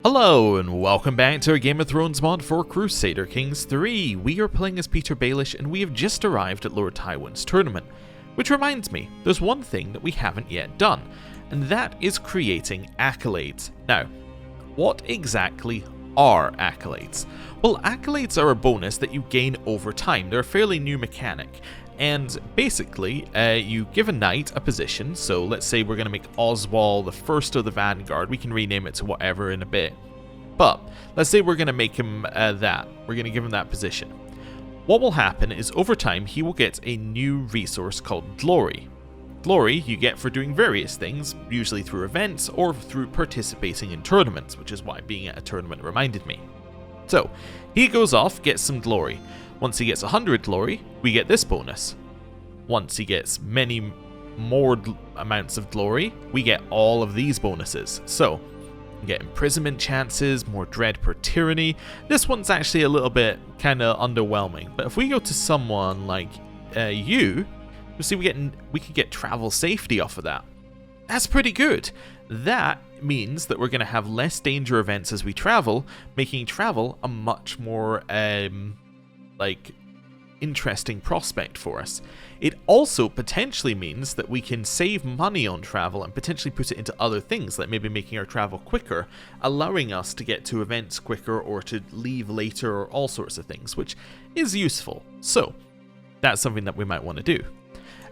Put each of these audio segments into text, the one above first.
Hello and welcome back to a Game of Thrones mod for Crusader Kings 3. We are playing as Petyr Baelish and we have just arrived at Lord Tywin's tournament. Which reminds me, there's one thing that we haven't yet done, and that is creating accolades. Now, what exactly are accolades? Well, accolades are a bonus that you gain over time. They're a fairly new mechanic. And basically, you give a knight a position, so let's say we're going to make Oswald the first of the Vanguard. We can rename it to whatever in a bit. But let's say we're going to make him that. We're going to give him that position. What will happen is over time, he will get a new resource called Glory. Glory you get for doing various things, usually through events or through participating in tournaments, which is why being at a tournament reminded me. So, he goes off, gets some Glory. Once he gets 100 glory, we get this bonus. Once he gets many more amounts of glory, we get all of these bonuses. So, we get imprisonment chances, more dread per tyranny. This one's actually a little bit kind of underwhelming. But if we go to someone like you see we could get travel safety off of that. That's pretty good. That means that we're going to have less danger events as we travel, making travel a much more interesting prospect for us. It also potentially means that we can save money on travel and potentially put it into other things, like maybe making our travel quicker, allowing us to get to events quicker or to leave later or all sorts of things, which is useful. So that's something that we might want to do.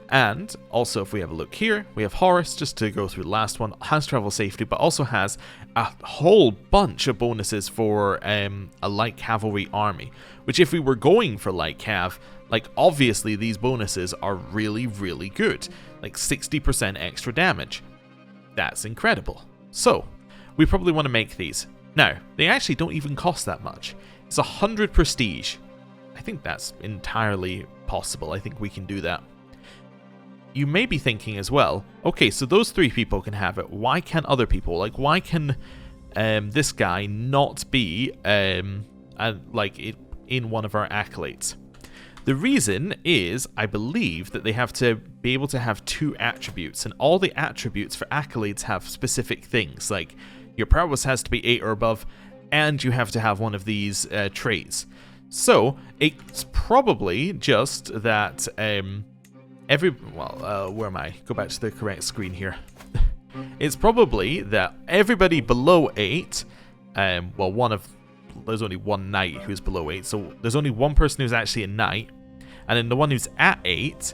And also, if we have a look here, we have Horus, just to go through the last one, has travel safety, but also has a whole bunch of bonuses for a light cavalry army, which if we were going for light cav, like obviously these bonuses are really, really good, like 60% extra damage. That's incredible. So, we probably want to make these. Now, they actually don't even cost that much. It's 100 prestige. I think that's entirely possible. I think we can do that. You may be thinking as well, okay, so those three people can have it. Why can't other people? Like, why can this guy not be in one of our accolades? The reason is, I believe, that they have to be able to have two attributes, and all the attributes for accolades have specific things, like your prowess has to be 8 or above, and you have to have one of these traits. So, it's probably just that... where am I? Go back to the correct screen here. It's probably that everybody below 8, there's only one knight who's below 8, so there's only one person who's actually a knight, and then the one who's at 8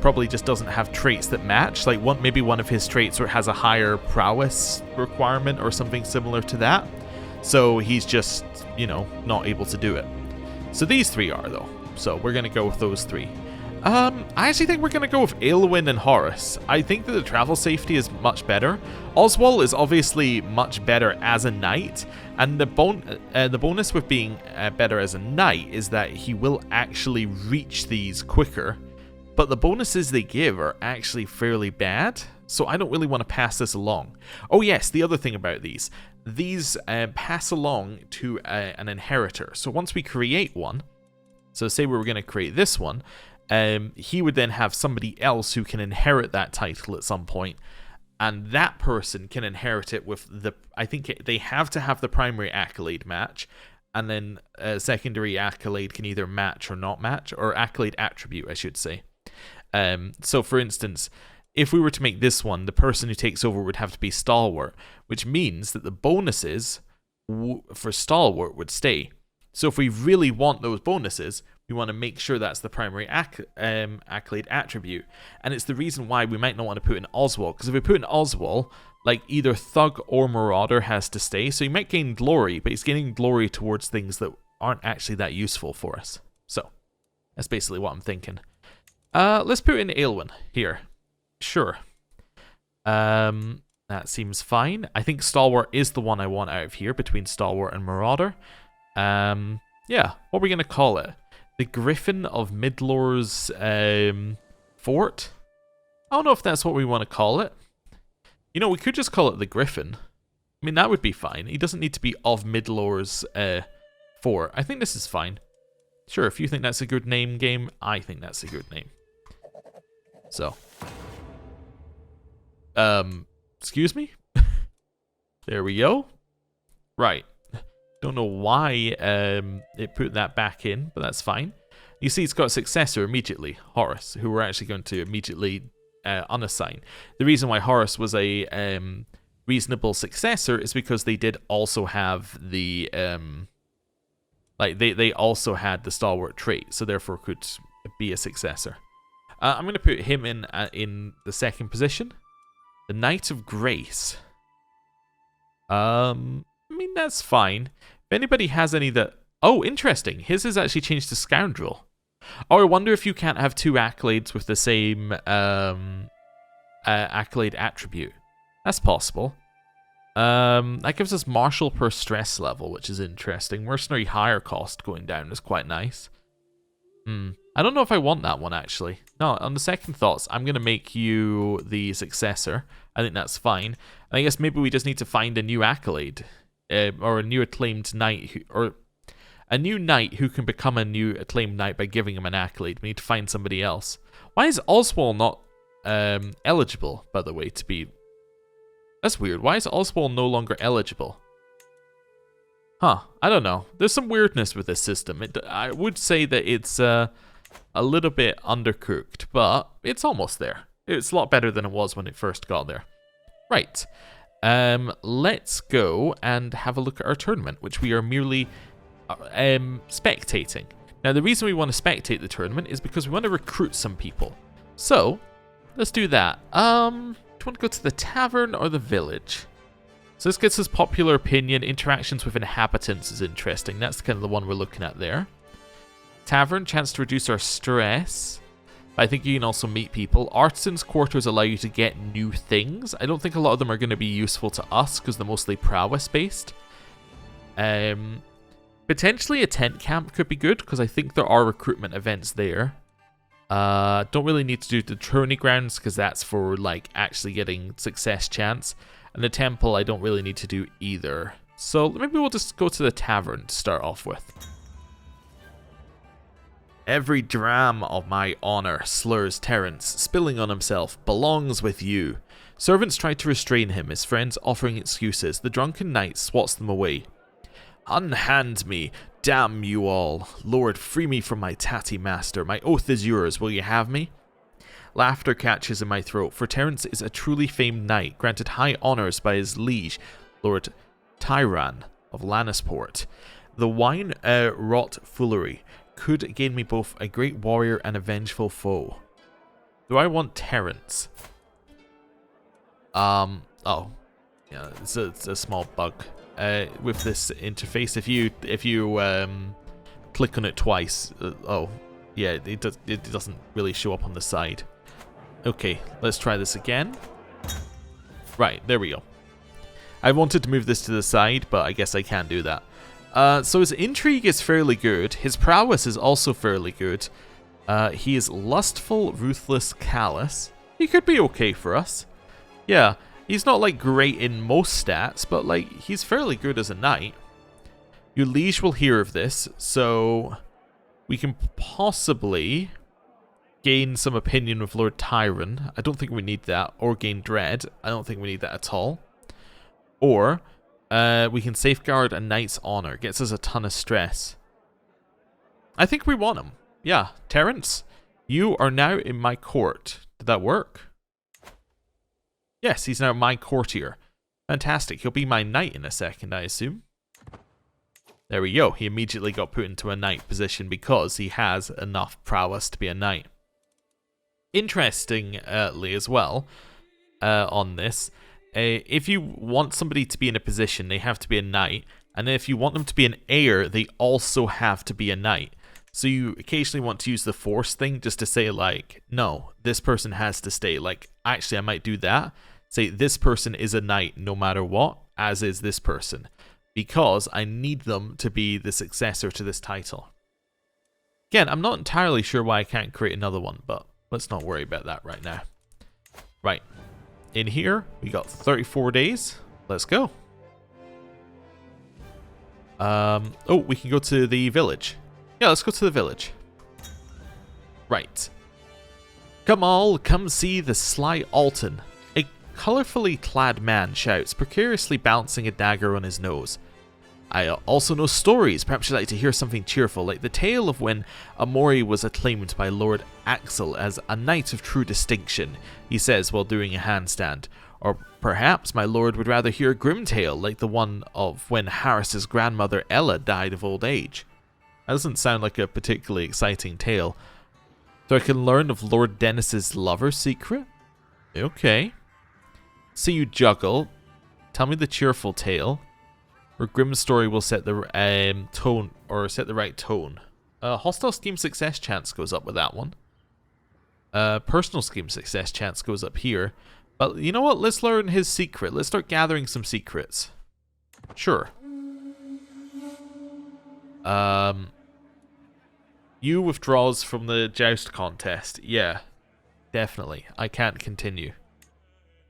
probably just doesn't have traits that match, like maybe one of his traits has a higher prowess requirement or something similar to that, so he's just, not able to do it. So these three are, though, so we're going to go with those three. I actually think we're going to go with Aelwyn and Horus. I think that the travel safety is much better. Oswald is obviously much better as a knight, and the bonus with being better as a knight is that he will actually reach these quicker, but the bonuses they give are actually fairly bad, so I don't really want to pass this along. Oh yes, the other thing about these pass along to an inheritor. So once we create one, so say we were going to create this one, he would then have somebody else who can inherit that title at some point, and that person can inherit it with I think they have to have the primary accolade match, and then a secondary accolade can either match or not match, or accolade attribute, I should say. So for instance, if we were to make this one, the person who takes over would have to be Stalwart, which means that the bonuses for Stalwart would stay. So if we really want those bonuses, we want to make sure that's the primary accolade attribute. And it's the reason why we might not want to put in Oswald, because if we put in Oswald, like either Thug or Marauder has to stay, so he might gain glory, but he's gaining glory towards things that aren't actually that useful for us. So, that's basically what I'm thinking. Let's put in Aelwyn here. Sure. That seems fine. I think Stalwart is the one I want out of here, between Stalwart and Marauder. Yeah, what are we going to call it? The Griffin of Midlor's Fort? I don't know if that's what we want to call it. We could just call it the Griffin. I mean, that would be fine. He doesn't need to be of Midlor's Fort. I think this is fine. Sure, if you think that's a good name, game, I think that's a good name. So. Excuse me? There we go. Right. Don't know why it put that back in, but that's fine. You see, it's got a successor immediately, Horus, who we're actually going to immediately unassign. The reason why Horus was a reasonable successor is because they did also have the they also had the stalwart trait, so therefore could be a successor. I'm going to put him in the second position, the Knight of Grace. I mean, that's fine. If anybody has any that... Oh, interesting. His is actually changed to Scoundrel. Oh, I wonder if you can't have two accolades with the same accolade attribute. That's possible. That gives us Martial per stress level, which is interesting. Mercenary higher cost going down is quite nice. I don't know if I want that one, actually. No, on the second thoughts, I'm going to make you the successor. I think that's fine. And I guess maybe we just need to find a new accolade. Or a new acclaimed knight. Or a new knight who can become a new acclaimed knight by giving him an accolade. We need to find somebody else. Why is Oswald not eligible, by the way, to be... That's weird. Why is Oswald no longer eligible? Huh. I don't know. There's some weirdness with this system. I would say that it's a little bit undercooked, but it's almost there. It's a lot better than it was when it first got there. Right. Let's go and have a look at our tournament, which we are merely spectating. Now, the reason we want to spectate the tournament is because we want to recruit some people. So, let's do that. Do you want to go to the tavern or the village? So this gets us popular opinion. Interactions with inhabitants is interesting. That's kind of the one we're looking at there. Tavern, chance to reduce our stress. I think you can also meet people. Artisans' quarters allow you to get new things. I don't think a lot of them are going to be useful to us because they're mostly prowess based. Potentially a tent camp could be good because I think there are recruitment events there. Don't really need to do the tourney grounds because that's for like actually getting success chance. And the temple I don't really need to do either. So maybe we'll just go to the tavern to start off with. Every dram of my honor, slurs Terence, spilling on himself, belongs with you. Servants try to restrain him, his friends offering excuses. The drunken knight swats them away. Unhand me, damn you all. Lord, free me from my tatty master. My oath is yours, will you have me? Laughter catches in my throat, for Terence is a truly famed knight, granted high honours by his liege, Lord Tyran of Lannisport. The wine wrought foolery could gain me both a great warrior and a vengeful foe. Do I want Terence? Oh. Yeah, it's a small bug. With this interface, if you click on it twice, oh, yeah, it doesn't really show up on the side. Okay, let's try this again. Right, there we go. I wanted to move this to the side, but I guess I can't do that. So his intrigue is fairly good. His prowess is also fairly good. He is lustful, ruthless, callous. He could be okay for us. Yeah, he's not like great in most stats, but like he's fairly good as a knight. Your liege will hear of this, so we can possibly gain some opinion with Lord Tyran. I don't think we need that. Or gain dread. I don't think we need that at all. Or we can safeguard a knight's honor. Gets us a ton of stress. I think we want him. Yeah, Terence, you are now in my court. Did that work? Yes, he's now my courtier. Fantastic. He'll be my knight in a second, I assume. There we go. He immediately got put into a knight position because he has enough prowess to be a knight. Interestingly as well, on this, if you want somebody to be in a position, they have to be a knight. And then if you want them to be an heir, they also have to be a knight. So you occasionally want to use the force thing just to say like, no, this person has to stay. Like, actually, I might do that. Say, this person is a knight no matter what, as is this person. Because I need them to be the successor to this title. Again, I'm not entirely sure why I can't create another one, but let's not worry about that right now. Right. In here, we got 34 days. Let's go. Oh, we can go to the village. Yeah, let's go to the village. Right. Come all, come see the sly Alton. A colourfully clad man shouts, precariously balancing a dagger on his nose. I also know stories. Perhaps you'd like to hear something cheerful, like the tale of when Amori was acclaimed by Lord Axel as a knight of true distinction, he says while doing a handstand. Or perhaps my lord would rather hear a grim tale, like the one of when Harris's grandmother Ella died of old age. That doesn't sound like a particularly exciting tale. So I can learn of Lord Dennis's lover's secret? Okay. See you juggle. Tell me the cheerful tale. Or grim story will set the tone, or set the right tone. Hostile scheme success chance goes up with that one. Personal scheme success chance goes up here. But you know what? Let's learn his secret. Let's start gathering some secrets. Sure. You withdraws from the joust contest. Yeah, definitely. I can't continue.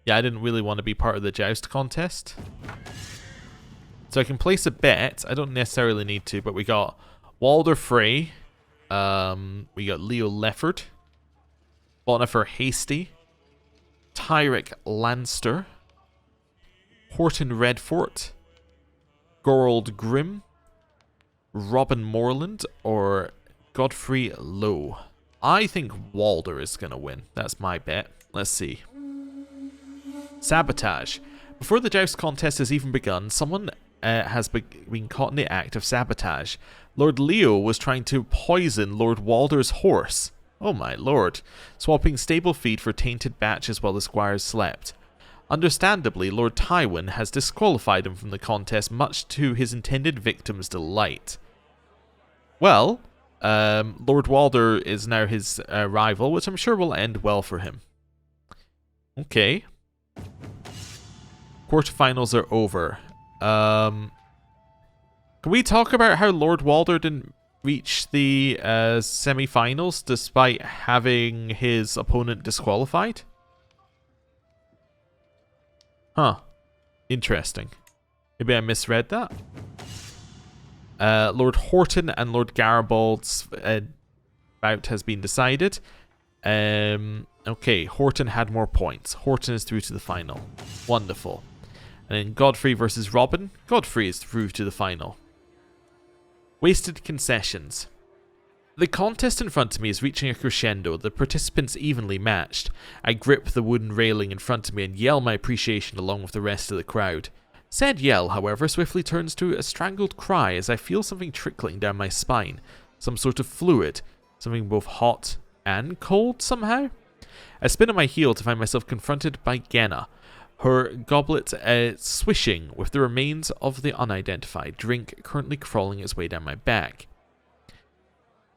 Yeah, I didn't really want to be part of the joust contest. So I can place a bet. I don't necessarily need to, but we got Walder Frey. We got Leo Lefford. Bonifer Hasty. Tyrek Lannister. Horton Redfort. Gorold Grimm. Robin Morland or Godfrey Lowe. I think Walder is going to win. That's my bet. Let's see. Sabotage. Before the joust contest has even begun, someone has been caught in the act of sabotage. Lord Leo was trying to poison Lord Walder's horse. Oh my lord. Swapping stable feed for tainted batches while the squires slept. Understandably, Lord Tywin has disqualified him from the contest, much to his intended victim's delight. Well, Lord Walder is now his rival, which I'm sure will end well for him. Okay. Quarterfinals are over. Can we talk about how Lord Walder didn't reach the semi-finals despite having his opponent disqualified? Huh. Interesting. Maybe I misread that. Lord Horton and Lord Garibald's bout has been decided. Okay, Horton had more points. Horton is through to the final. Wonderful. And then Godfrey versus Robin. Godfrey is through to the final. Wasted concessions. The contest in front of me is reaching a crescendo, the participants evenly matched. I grip the wooden railing in front of me and yell my appreciation along with the rest of the crowd. Said yell, however, swiftly turns to a strangled cry as I feel something trickling down my spine. Some sort of fluid. Something both hot and cold somehow. I spin on my heel to find myself confronted by Genna, her goblet swishing with the remains of the unidentified drink currently crawling its way down my back.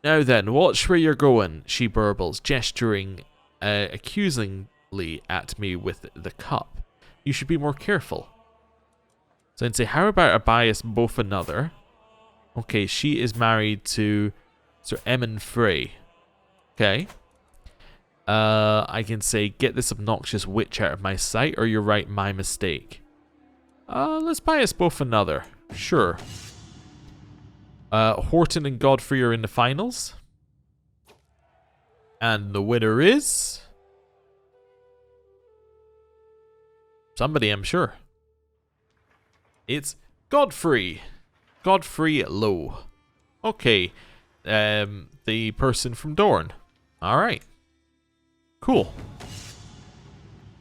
Now then, watch where you're going, she burbles, gesturing accusingly at me with the cup. You should be more careful. So I'd say, how about a bias both another? Okay, she is married to Sir Emmon Frey. Okay. I can say, get this obnoxious witch out of my sight, or you're right, my mistake. Let's bias both another. Sure. Horton and Godfrey are in the finals. And the winner is... somebody, I'm sure. It's Godfrey. Godfrey Lowe. Okay. The person from Dorne. Alright. Cool.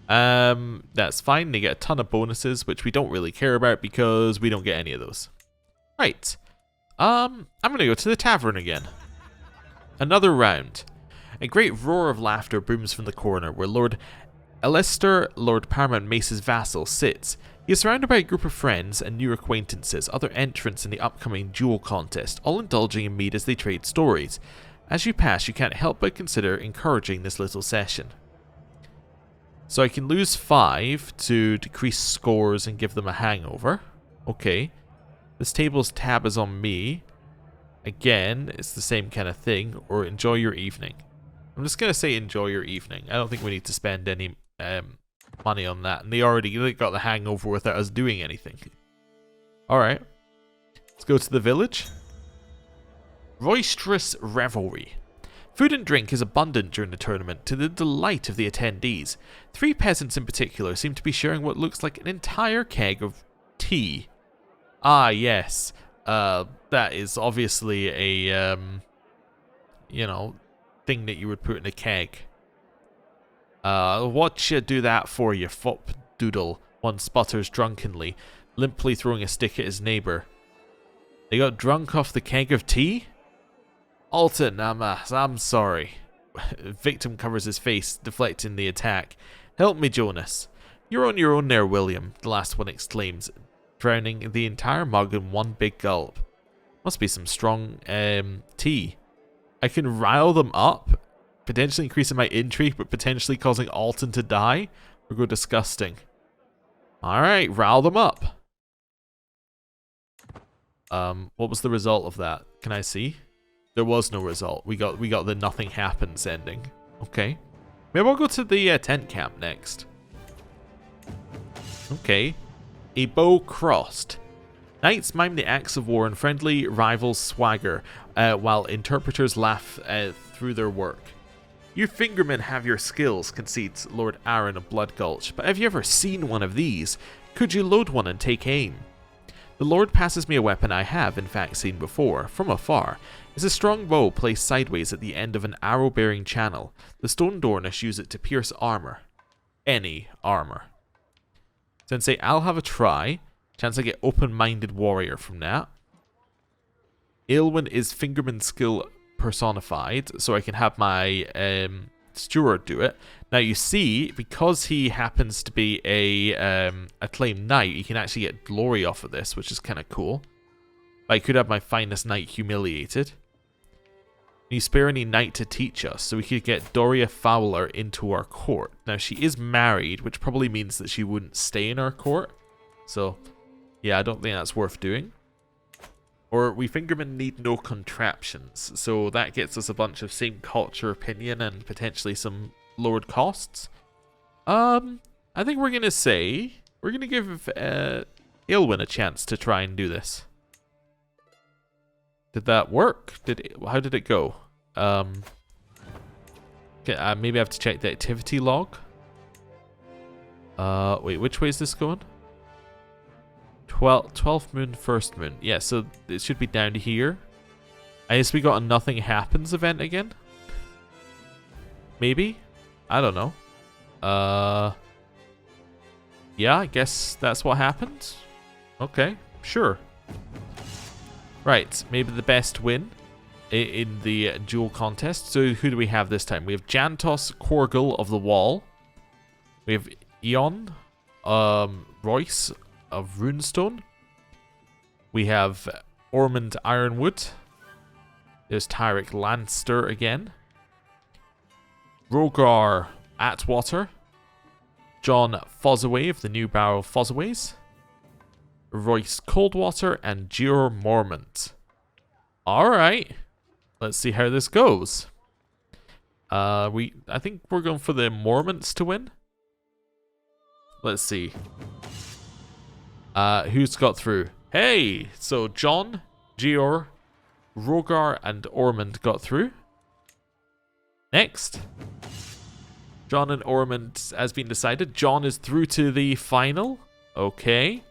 That's fine. They get a ton of bonuses, which we don't really care about because we don't get any of those. Right. I'm gonna go to the tavern again. Another round. A great roar of laughter booms from the corner where Lord Alistair, Lord Paramount Mace's vassal, sits. He is surrounded by a group of friends and new acquaintances, other entrants in the upcoming duel contest, all indulging in mead as they trade stories. As you pass, you can't help but consider encouraging this little session. So I can lose 5 to decrease scores and give them a hangover. Okay. This table's tab is on me. Again, it's the same kind of thing. Or enjoy your evening. I'm just going to say enjoy your evening. I don't think we need to spend any money on that. And they already got the hangover without us doing anything. Alright. Let's go to the village. Roisterous revelry. Food and drink is abundant during the tournament, to the delight of the attendees. 3 peasants in particular seem to be sharing what looks like an entire keg of tea. Ah, yes. That is obviously a, you know, thing that you would put in a keg. What you do that for, you fop doodle? One sputters drunkenly, limply throwing a stick at his neighbour. They got drunk off the keg of tea? Alton, I'm sorry. Victim covers his face, deflecting the attack. Help me, Jonas. You're on your own there, William, the last one exclaims, drowning the entire mug in one big gulp. Must be some strong, tea. I can rile them up, potentially increasing my intrigue, but potentially causing Alton to die? Or go disgusting. Alright, rile them up. What was the result of that? Can I see? There was no result. We got the nothing happens ending. Okay. Maybe I'll go to the tent camp next. Okay. A bow crossed. Knights mime the acts of war and friendly rivals swagger, while interpreters laugh through their work. You fingermen have your skills, concedes Lord Aaron of Blood Gulch, but have you ever seen one of these? Could you load one and take aim? The Lord passes me a weapon I have, in fact, seen before, from afar. It's a strong bow placed sideways at the end of an arrow-bearing channel. The stone Dornish use it to pierce armor. Any armor. Sensei, I'll have a try. Chance I get open-minded warrior from that. Aylwin is fingerman skill personified, so I can have my steward do it. Now you see, because he happens to be a acclaimed knight, you can actually get glory off of this, which is kind of cool. I could have my finest knight humiliated. Can you spare any knight to teach us, so we could get Doria Fowler into our court? Now she is married, which probably means that she wouldn't stay in our court. So, yeah, I don't think that's worth doing. Or we fingermen need no contraptions, so that gets us a bunch of same culture opinion and potentially some lowered costs. I think we're gonna give Aylwin a chance to try and do this. Did that work? How did it go? Okay, maybe I have to check the activity log. Wait, which way is this going? 12th moon, 1st moon. Yeah, so it should be down here. I guess we got a nothing happens event again. Maybe? I don't know. Yeah, I guess that's what happened. Okay, sure. Right, maybe the best win in the duel contest. So who do we have this time? We have Jantos Korgul of the Wall. We have Eon Royce of Runestone. We have Ormond Ironwood. There's Tyrek Lannister again. Rogar Atwater. John Fossaway of the New Barrow Fossaways. Royce Coldwater and Gior Mormont. Alright. Let's see how this goes. I think we're going for the Mormonts to win. Let's see. Who's got through? Hey! So John, Gior, Rogar, and Ormond got through. Next. John and Ormond has been decided. John is through to the final. Okay.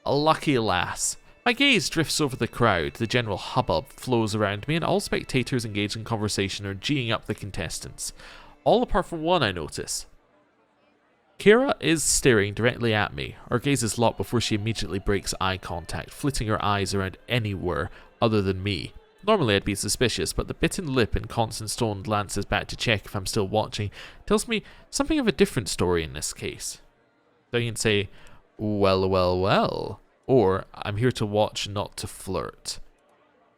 A lucky lass. My gaze drifts over the crowd. The general hubbub flows around me, and all spectators engaged in conversation are geeing up the contestants. All apart from one, I notice. Kira is staring directly at me. Our gazes lock before she immediately breaks eye contact, flitting her eyes around anywhere other than me. Normally I'd be suspicious, but the bitten lip and constant stone glances back to check if I'm still watching tells me something of a different story in this case. So you can say, well, well, well, or I'm here to watch, not to flirt.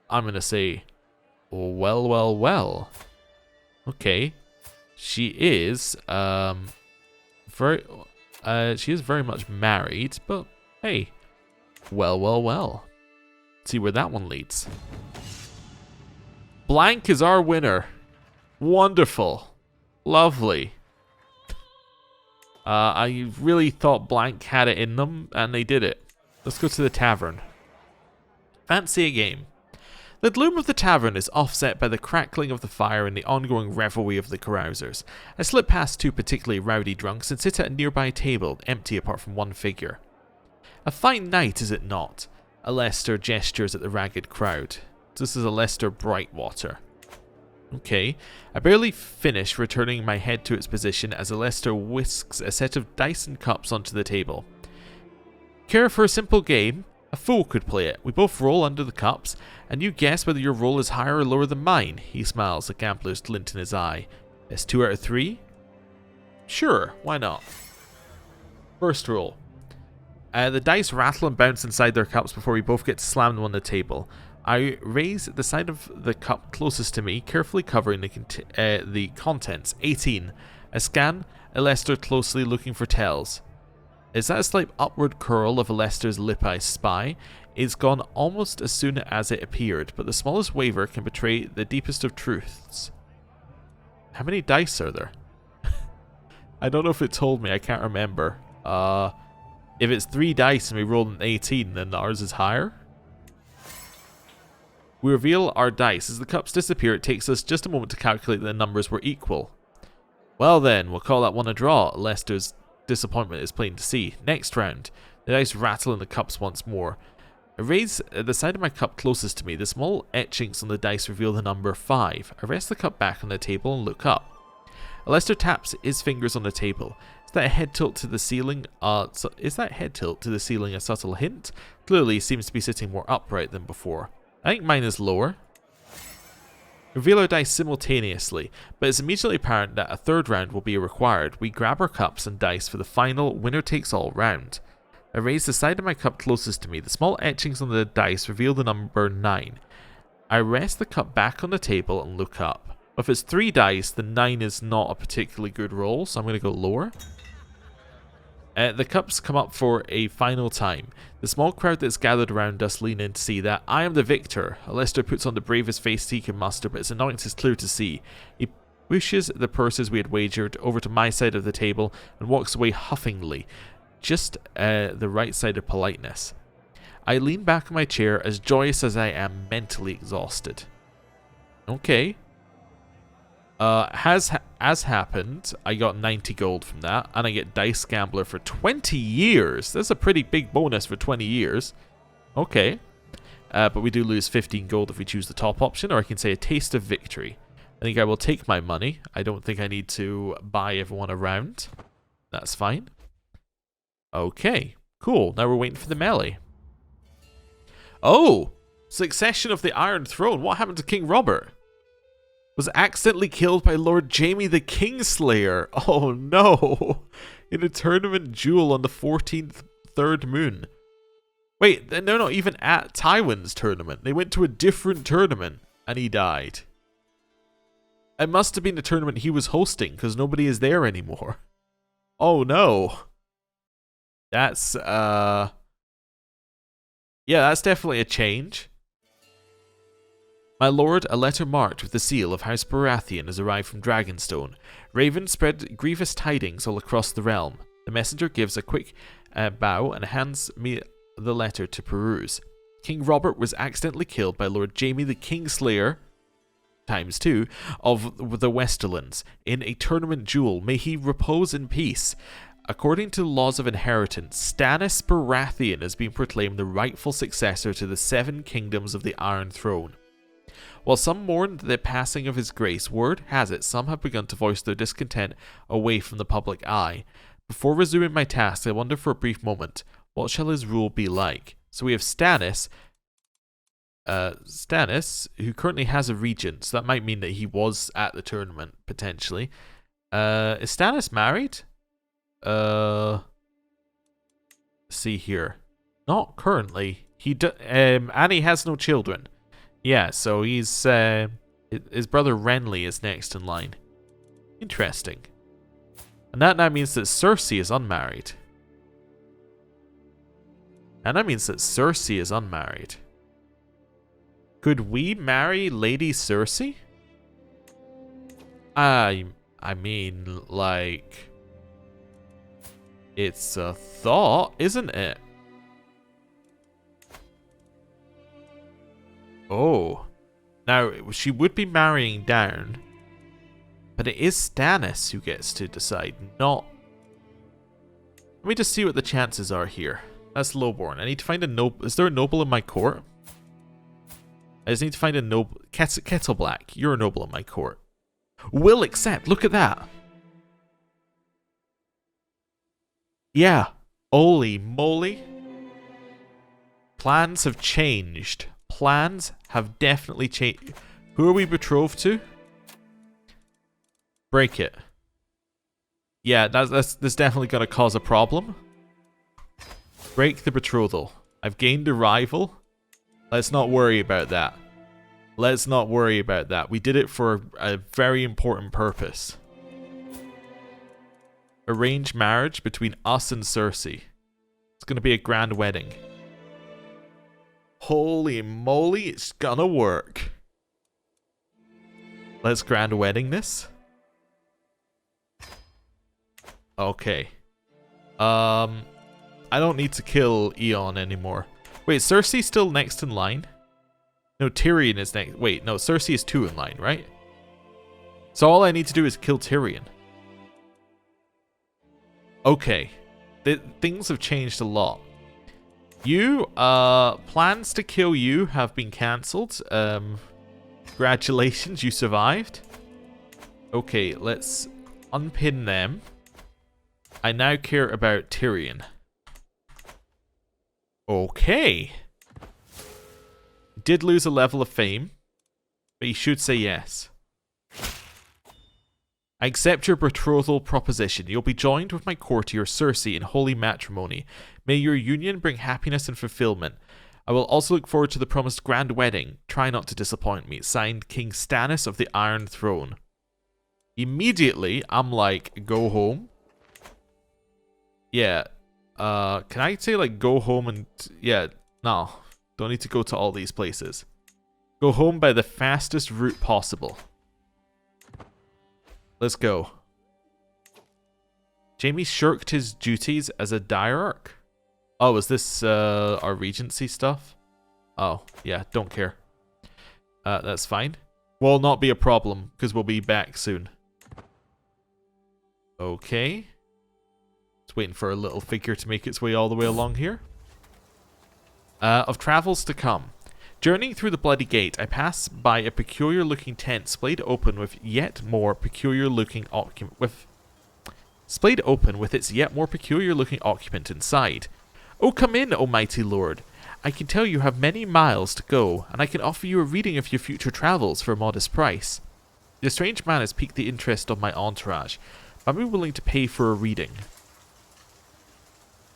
I'm going to say, well, well, well. Okay. She is, she is very much married, but hey, well, well, well. Let's see where that one leads. Blank is our winner. Wonderful. Lovely. I really thought Blank had it in them, and they did it. Let's go to the tavern. Fancy a game. The gloom of the tavern is offset by the crackling of the fire and the ongoing revelry of the carousers. I slip past two particularly rowdy drunks and sit at a nearby table, empty apart from one figure. A fine night, is it not? Alester gestures at the ragged crowd. This is Alester Brightwater. Okay. I barely finish returning my head to its position as Alester whisks a set of dice and cups onto the table. Care for a simple game? A fool could play it. We both roll under the cups, and you guess whether your roll is higher or lower than mine. He smiles, a gambler's glint in his eye. It's 2 out of 3? Sure, why not? First roll. The dice rattle and bounce inside their cups before we both get slammed on the table. I raise the side of the cup closest to me, carefully covering the contents. 18. I scan Alester closely, looking for tells. Is that a slight upward curl of Alester's lip I spy? It's gone almost as soon as it appeared, but the smallest waver can betray the deepest of truths. How many dice are there? I don't know if it told me, I can't remember. If it's 3 dice and we rolled an 18, then ours is higher? We reveal our dice. As the cups disappear, it takes us just a moment to calculate that the numbers were equal. Well then, we'll call that one a draw. Lester's disappointment is plain to see. Next round. The dice rattle in the cups once more. I raise the side of my cup closest to me. The small etchings on the dice reveal the number 5. I rest the cup back on the table and look up. Alester taps his fingers on the table. Is that head tilt to the ceiling a subtle hint? Clearly, he seems to be sitting more upright than before. I think mine is lower. Reveal our dice simultaneously, but it's immediately apparent that a third round will be required. We grab our cups and dice for the final winner-takes-all round. I raise the side of my cup closest to me. The small etchings on the dice reveal the number 9. I rest the cup back on the table and look up. If it's 3 dice, then 9 is not a particularly good roll, so I'm going to go lower. The cups come up for a final time. The small crowd that's gathered around us lean in to see that I am the victor. Alester puts on the bravest face he can muster, but his annoyance is clear to see. He pushes the purses we had wagered over to my side of the table and walks away huffingly, just the right side of politeness. I lean back in my chair, as joyous as I am mentally exhausted. Okay. As happened, I got 90 gold from that, and I get Dice Gambler for 20 years. That's a pretty big bonus for 20 years. Okay. But we do lose 15 gold if we choose the top option, or I can say a taste of victory. I think I will take my money. I don't think I need to buy everyone around. That's fine. Okay, cool. Now we're waiting for the melee. Oh! Succession of the Iron Throne. What happened to King Robert? Was accidentally killed by Lord Jaime the Kingslayer. Oh no! In a tournament duel on the 14th third moon. Wait, they're not even at Tywin's tournament. They went to a different tournament and he died. It must have been the tournament he was hosting because nobody is there anymore. Oh no. That's, yeah, that's definitely a change. My lord, a letter marked with the seal of House Baratheon has arrived from Dragonstone. Raven spread grievous tidings all across the realm. The messenger gives a quick bow and hands me the letter to peruse. King Robert was accidentally killed by Lord Jaime the Kingslayer, ×2, of the Westerlands, in a tournament duel. May he repose in peace. According to the laws of inheritance, Stannis Baratheon has been proclaimed the rightful successor to the 7 kingdoms of the Iron Throne. While some mourn the passing of his grace, word has it some have begun to voice their discontent away from the public eye. Before resuming my task, I wonder for a brief moment, what shall his rule be like? So we have Stannis, who currently has a regent, so that might mean that he was at the tournament, potentially. Is Stannis married? See here. Not currently. And he has no children. Yeah, so he's, his brother Renly is next in line. Interesting. And that now means that Cersei is unmarried. Could we marry Lady Cersei? I mean, like, it's a thought, isn't it? Oh. Now, she would be marrying down, but it is Stannis who gets to decide, not... Let me just see what the chances are here. That's lowborn. I need to find a noble. Is there a noble in my court? I just need to find a noble. Kettle Black, you're a noble in my court. Will accept. Look at that. Yeah. Holy moly. Plans have changed. Plans have definitely changed. Who are we betrothed to? Break it. Yeah, that's definitely going to cause a problem. Break the betrothal. I've gained a rival. Let's not worry about that. Let's not worry about that. We did it for a very important purpose. Arrange marriage between us and Cersei. It's going to be a grand wedding. Holy moly, it's gonna work. Let's grand wedding this. Okay. I don't need to kill Eon anymore. Wait, Cersei's still next in line? No, Tyrion is next. Wait, no, Cersei is 2 in line, right? So all I need to do is kill Tyrion. Okay. Things have changed a lot. You, plans to kill you have been cancelled. Congratulations, you survived. Okay, let's unpin them. I now care about Tyrion. Okay. Did lose a level of fame, but you should say yes. I accept your betrothal proposition. You'll be joined with my courtier Cersei in holy matrimony. May your union bring happiness and fulfillment. I will also look forward to the promised grand wedding. Try not to disappoint me. Signed, King Stannis of the Iron Throne. Immediately, I'm like, go home. Yeah. Can I say, like, go home and... Yeah, no. Don't need to go to all these places. Go home by the fastest route possible. Let's go. Jaime shirked his duties as a diarch. Oh, is this our regency stuff? Oh, yeah, don't care. That's fine. Will not be a problem, because we'll be back soon. Okay. Just waiting for a little figure to make its way all the way along here. Of travels to come. Journeying through the Bloody Gate, I pass by a peculiar-looking tent splayed open with yet more peculiar-looking occupant. Splayed open with its yet more peculiar-looking occupant inside. Oh, come in, O mighty lord. I can tell you have many miles to go, and I can offer you a reading of your future travels for a modest price. The strange man has piqued the interest of my entourage. I'm willing to pay for a reading.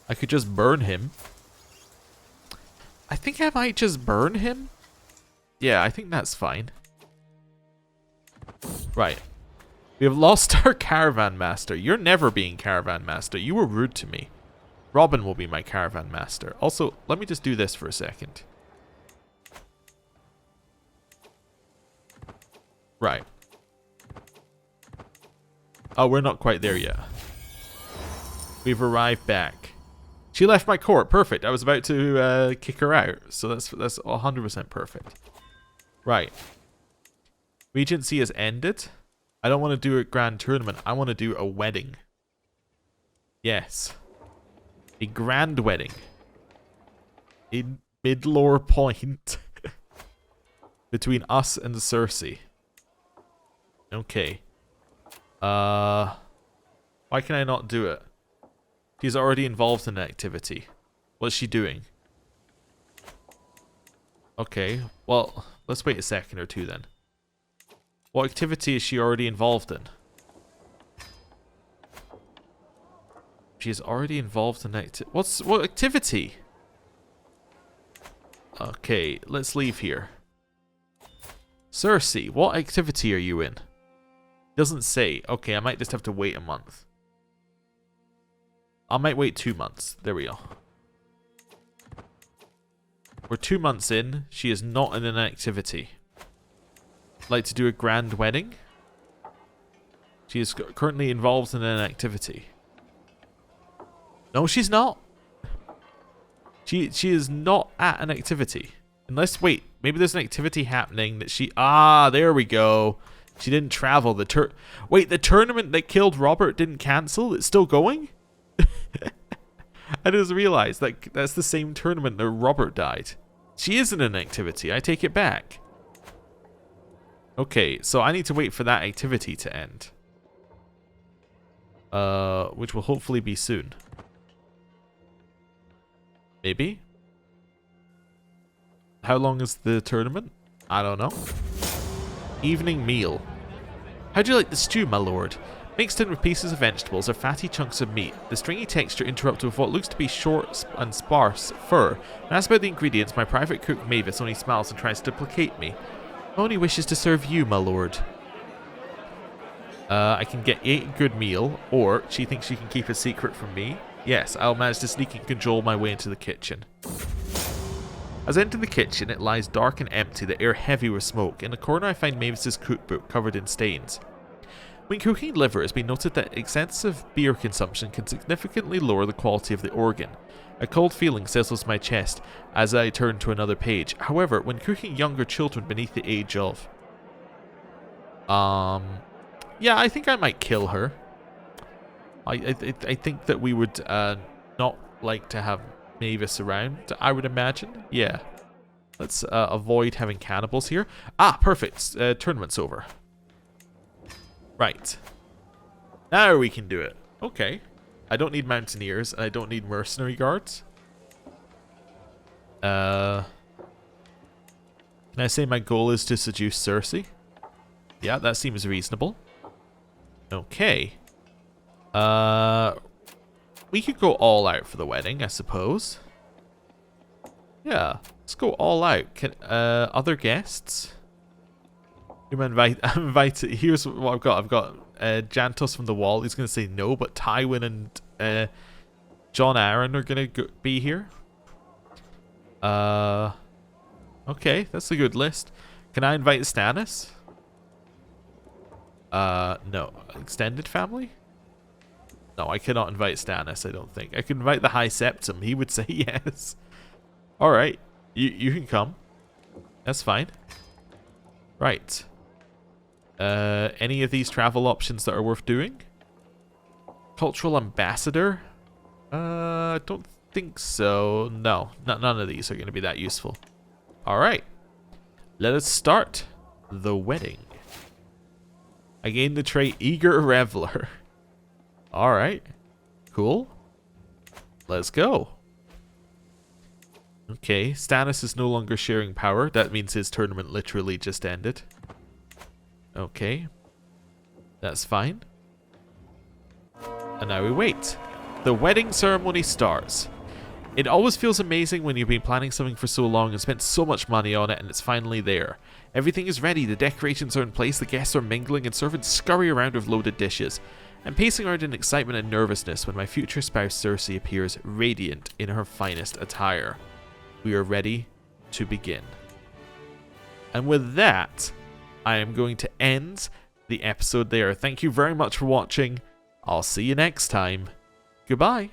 I could just burn him. I think I might just burn him. Yeah, I think that's fine. Right. We have lost our caravan master. You're never being caravan master. You were rude to me. Robin will be my caravan master. Also, let me just do this for a second. Right. Oh, we're not quite there yet. We've arrived back. She left my court. Perfect. I was about to kick her out. So that's 100% perfect. Right. Regency has ended. I don't want to do a grand tournament. I want to do a wedding. Yes. A grand wedding. In Midlore Point. Between us and Cersei. Okay. Why can I not do it? She's already involved in an activity. What's she doing? Okay, well, let's wait a second or two then. What activity is she already involved in? She's already involved in what activity? Okay, let's leave here. Cersei, what activity are you in? Doesn't say. Okay, I might just have to wait a month. I might wait 2 months. There we go. We're 2 months in. She is not in an activity. Like to do a grand wedding? She is currently involved in an activity. No, she's not. She is not at an activity. Unless, wait, maybe there's an activity happening that she... Ah, there we go. She didn't travel. Wait, the tournament that killed Robert didn't cancel? It's still going? I just realized that that's the same tournament that Robert died. She is in an activity. I take it back. Okay, so I need to wait for that activity to end. Which will hopefully be soon. Maybe? How long is the tournament? I don't know. Evening meal. How'd you like the stew, my lord? Mixed in with pieces of vegetables or fatty chunks of meat, the stringy texture interrupted with what looks to be short and sparse fur. When asked about the ingredients, my private cook Mavis only smiles and tries to placate me. Only wishes to serve you, my lord. I can get 8 good meal, or she thinks she can keep a secret from me. Yes, I'll manage to sneak and cajole my way into the kitchen. As I enter the kitchen, it lies dark and empty, the air heavy with smoke. In the corner I find Mavis's cookbook covered in stains. When cooking liver, it's been noted that excessive beer consumption can significantly lower the quality of the organ. A cold feeling settles my chest as I turn to another page. However, when cooking younger children beneath the age of... Yeah, I think I might kill her. I think that we would not like to have Mavis around, I would imagine. Yeah. Let's avoid having cannibals here. Ah, perfect. Tournament's over. Right. Now we can do it. Okay. I don't need mountaineers, and I don't need mercenary guards. Can I say my goal is to seduce Cersei? Yeah, that seems reasonable. Okay. We could go all out for the wedding, I suppose. Yeah, let's go all out. Can other guests? Who am I invited? Here's what I've got. I've got Jantos from the Wall. He's going to say no, but Tywin and Jon Arryn are going to be here. Okay, that's a good list. Can I invite Stannis? No. Extended family? No, I cannot invite Stannis, I don't think. I can invite the High Septim. He would say yes. Alright. You can come. That's fine. Right. Any of these travel options that are worth doing? Cultural ambassador? I don't think so. No, none of these are going to be that useful. Alright. Let us start the wedding. I gained the trait Eager Reveler. Alright. Cool. Let's go. Okay, Stannis is no longer sharing power. That means his tournament literally just ended. Okay. That's fine. And now we wait. The wedding ceremony starts. It always feels amazing when you've been planning something for so long and spent so much money on it and it's finally there. Everything is ready, the decorations are in place, the guests are mingling and servants scurry around with loaded dishes. I'm pacing around in excitement and nervousness when my future spouse Cersei appears radiant in her finest attire. We are ready to begin. And with that, I am going to end the episode there. Thank you very much for watching. I'll see you next time. Goodbye.